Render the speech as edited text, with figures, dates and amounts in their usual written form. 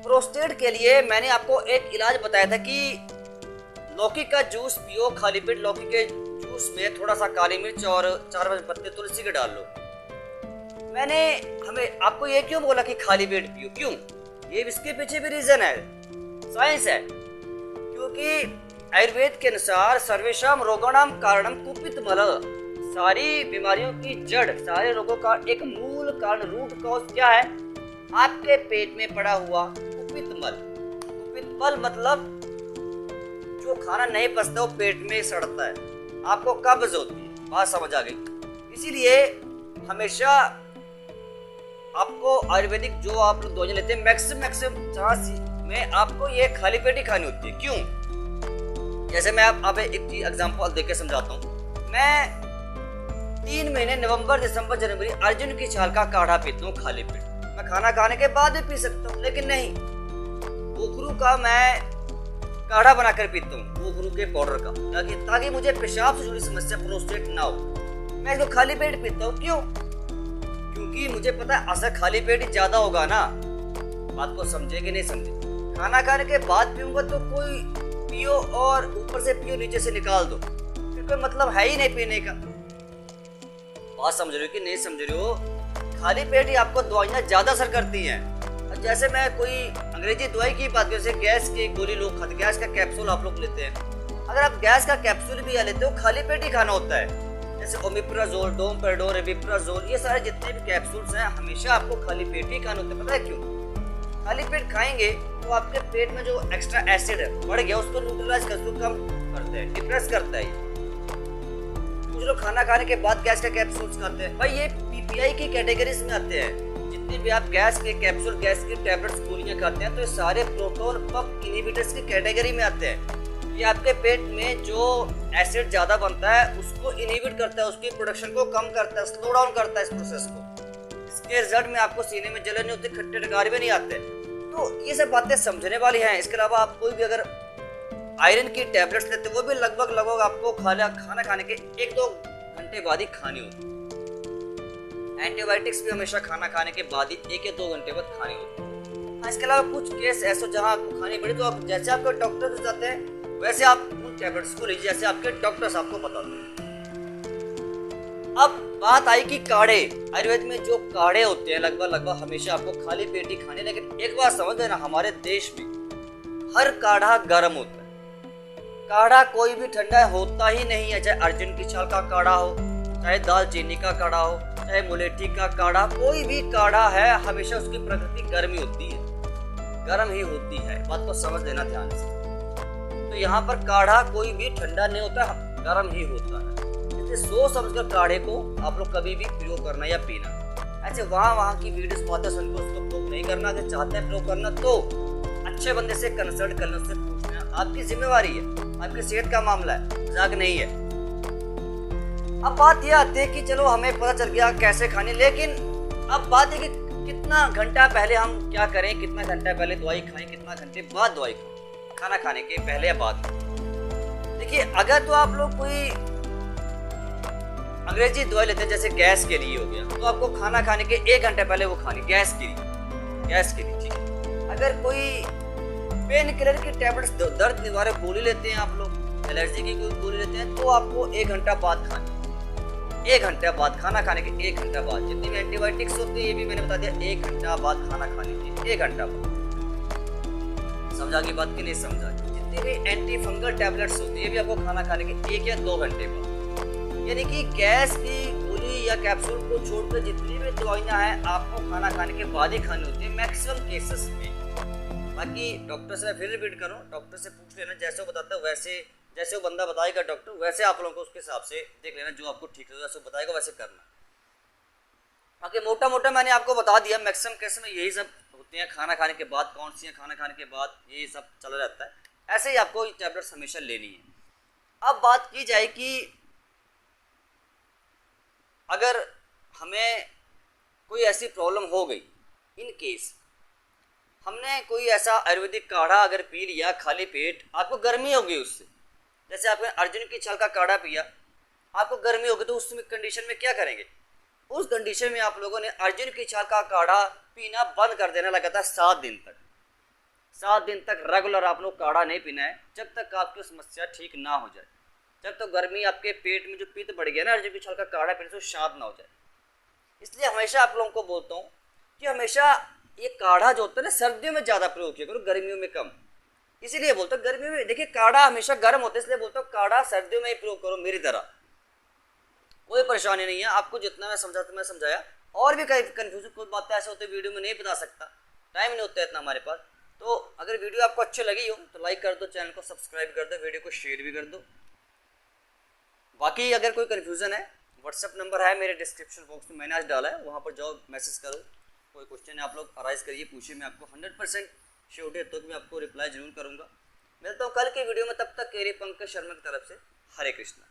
Prostate के लिए मैंने आपको एक इलाज बताया था कि लौकी का जूस पियो खाली पेट। लौकी के जूस में थोड़ा सा काली मिर्च और 4-5 पत्ते तुलसी के डाल लो। मैंने हमें आपको ये क्यों बोला कि खाली पेट पियो, क्यों? ये इसके पीछे भी रीजन है, साइंस है। क्योंकि आयुर्वेद के अनुसार सर्वेशम रोगाणाम कारणम कुपित मल, सारी बीमारियों की जड़, सारे रोगों का एक मूल कारण, रूट कॉज क्या है? आपके पेट में पड़ा हुआ कुपित मल। कुपित मल मतलब जो खाना नहीं पचता वो पेट में सड़ता है, आपको कब्ज होती है। बात समझ आ गई? इसीलिए हमेशा आपको आयुर्वेदिक जो आप लोग दवाइयां लेते हैं मैक्सिमम चांस में आपको ये खाली पेट ही खानी होती है। क्यों? जैसे मैं आप एक एग्जांपल देके समझाता हूँ। मैं 3 महीने नवंबर, दिसंबर, जनवरी अर्जुन की छाल का काढ़ा पीता हूँ खाली पेट। मैं खाना खाने के बाद भी पी सकता हूँ, लेकिन नहीं, ओखरू का मैं काढ़ा बनाकर पीता हूँ, ओखरू के पाउडर का, ताकि मुझे पेशाब से जुड़ी समस्या प्रोस्टेट ना हो। मैं इसको खाली पेट पीता हूँ। क्यों? क्योंकि मुझे पता है असर खाली पेट ही ज्यादा होगा ना। बात को समझे कि नहीं समझे? खाना खाने के बाद पीऊंगा तो कोई पियो और ऊपर से पियो नीचे से निकाल दो, फिर कोई मतलब है ही नहीं पीने का। बात समझ रहे हो कि नहीं समझ रहे हो? खाली पेट ही आपको दवाइयाँ ज्यादा असर करती हैं। जैसे मैं कोई अंग्रेजी दवाई की बात करूं, जैसे गैस की गोली लोग खाते, गैस का कैप्सूल आप लोग लेते हैं। अगर आप गैस का कैप्सूल भी लेते हो खाली पेट ही खाना होता है। जैसे ओमिप्राजोल, डोमपेडोल, एविप्राजोल, ये सारे जितने भी कैप्सूल्स हैं हमेशा आपको खाली पेट ही खाना होता है। पता है क्यों? खाली पेट खाएंगे तो आपके पेट में जो एक्स्ट्रा एसिड है बढ़ गया, उसको न्यूट्रलाइज कर, उसको कम करते हैं, डिप्रेस करता है। कुछ लोग खाना खाने के बाद गैस का कैप्सूल्स खाते हैं। भाई ये पीपीआई की कैटेगरीज में आते हैं। जितने भी आप गैस के कैप्सूल, गैस की टैबलेट्स, गोलियां खाते हैं तो ये सारे प्रोटॉन पंप इनहिबिटर्स की कैटेगरी में आते हैं। ये आपके पेट में जो एसिड ज्यादा बनता है उसको इनहिबिट करता है, उसकी प्रोडक्शन को कम करता है, स्लो डाउन करता है इस प्रोसेस को। इसके रिजल्ट में आपको सीने में जलन नहीं होती, खट्टे डकार भी नहीं आते। तो ये सब बातें समझने वाली हैं। इसके अलावा आप कोई भी अगर आयरन की टैबलेट्स लेते हैं वो भी लगभग आपको खाना खाने के 1-2 घंटे बाद ही खानी होती है। एंटीबायोटिक्स भी हमेशा खाना खाने के बाद ही 1 या 2 घंटे बाद खानी होती है। इसके अलावा कुछ केस ऐसे जहाँ आपको खानी पड़े तो आप जैसे आपके डॉक्टर से जाते हैं वैसे आप उन टैबलेट्स को लीजिए जैसे आपके डॉक्टर्स आपको बताते हैं। अब बात आई कि काढ़े, आयुर्वेद में जो काढ़े होते हैं लगभग हमेशा आपको खाली पेट ही खाने। लेकिन एक बात समझ लेना, हमारे देश में हर काढ़ा गर्म होता है। काढ़ा कोई भी ठंडा होता ही नहीं है, चाहे अर्जुन की छाल का काढ़ा हो, चाहे दालचीनी का काढ़ा हो, चाहे मुलेठी का काढ़ा, कोई भी काढ़ा है हमेशा उसकी प्रकृति गर्मी होती है, गर्म ही होती है। बात को समझ लेना ध्यान से। तो यहाँ पर काढ़ा कोई भी ठंडा नहीं होता, गर्म ही होता है। इसलिए सोच समझकर काढ़े को आप लोग कभी भी प्रयोग करना या पीना। ऐसे वहाँ की वीडियोस बातें सुनकर उसको प्रयोग नहीं करना। अगर चाहते हैं प्रयोग करना तो अच्छे बंदे से कंसल्ट करना, उससे पूछना, आपकी जिम्मेवारी है, आपकी सेहत का मामला है, मजाक नहीं है। अब बात यह आती है कि चलो हमें पता चल गया कैसे खानी, लेकिन अब बात है कि कितना घंटा पहले हम क्या करें, कितना घंटा पहले दवाई खाएं, कितना घंटे बाद दवाई खाएं, खाना खाने के पहले या बाद। देखिए अगर तो आप लोग कोई अंग्रेजी दवाई लेते हैं जैसे गैस के लिए हो गया, तो आपको खाना खाने के 1 घंटे पहले वो खानी, गैस के लिए ठीक है। अगर कोई पेन किलर की टैबलेट्स, दर्द निवारक गोली लेते हैं आप लोग, एलर्जी की कोई गोली लेते हैं, तो आपको 1 घंटा बाद खानी, 1 घंटा बाद, खाना खाने के 1 घंटा बाद। जितनी भी एंटीबायोटिक्स होती है ये भी मैंने बता दिया, 1 घंटा बाद खाना खाने के 1 घंटा बाद। समझा की बात की नहीं समझा? जितनी भी एंटी फंगल टैबलेट्स होती है ये भी आपको खाना खाने के 1 या 2 घंटे बाद। यानी कि गैस की गोली या कैप्सूल को छोड़कर जितनी भी दवाइयाँ हैं आपको खाना खाने के बाद ही खानी होती है मैक्सिमम केसेस में। बाकी डॉक्टर से फिर रिपीट करूँ, डॉक्टर से पूछ लेना, जैसे वो बताता है वैसे, जैसे वो बंदा बताएगा डॉक्टर, वैसे आप लोगों को उसके हिसाब से देख लेना, जो आपको ठीक लगेगा वैसे बताएगा वैसे करना। बाकी मोटा मैंने आपको बता दिया, मैक्सिमम केस में यही सब होते हैं। खाना खाने के बाद कौन सी है, खाना खाने के बाद यही सब चला रहता है। ऐसे ही आपको टैबलेट्स हमेशा लेनी है। अब बात की जाए कि अगर हमें कोई ऐसी प्रॉब्लम हो गई, इन केस हमने कोई ऐसा आयुर्वेदिक काढ़ा अगर पी लिया खाली पेट, आपको गर्मी होगी उससे, जैसे आपने अर्जुन की छाल का काढ़ा पिया, आपको गर्मी होगी, तो उस कंडीशन में क्या करेंगे? उस कंडीशन में आप लोगों ने अर्जुन की छाल का काढ़ा पीना बंद कर देना लगातार 7 दिन तक। 7 दिन तक रेगुलर आप लोग काढ़ा नहीं पीना है, जब तक आपकी समस्या ठीक ना हो जाए। जब तक गर्मी आपके पेट में जो पित्त बढ़ गया ना, जब कुछ हल्का काढ़ा पीने से शांत ना हो जाए। इसलिए हमेशा आप लोगों को बोलता हूँ कि हमेशा ये काढ़ा जो होता है ना सर्दियों में ज़्यादा प्रयोग किया करो, गर्मियों में कम। इसीलिए बोलता हूँ गर्मियों में देखिए काढ़ा हमेशा गर्म होता है, इसलिए बोलता हूँ काढ़ा सर्दियों में ही प्रयोग करो मेरी तरह, कोई परेशानी नहीं है। आपको जितना मैं समझाता मैं समझाया, और भी कई कन्फ्यूजन कुछ बातें ऐसे होते वीडियो में नहीं बता सकता, टाइम नहीं होता है इतना हमारे पास। तो अगर वीडियो आपको अच्छी लगी हो तो लाइक कर दो, चैनल को सब्सक्राइब कर दो, वीडियो को शेयर भी कर दो। बाकी अगर कोई कन्फ्यूज़न है, व्हाट्सअप नंबर है मेरे डिस्क्रिप्शन बॉक्स में मैंने आज डाला है, वहाँ पर जाओ मैसेज करो, कोई क्वेश्चन है आप लोग अराइज करिए, पूछिए, मैं आपको 100% श्योरिटी है तो मैं आपको रिप्लाई जरूर करूँगा। मिलता हूँ कल की वीडियो में, तब तक केरी पंकज शर्मा की तरफ से हरे कृष्णा।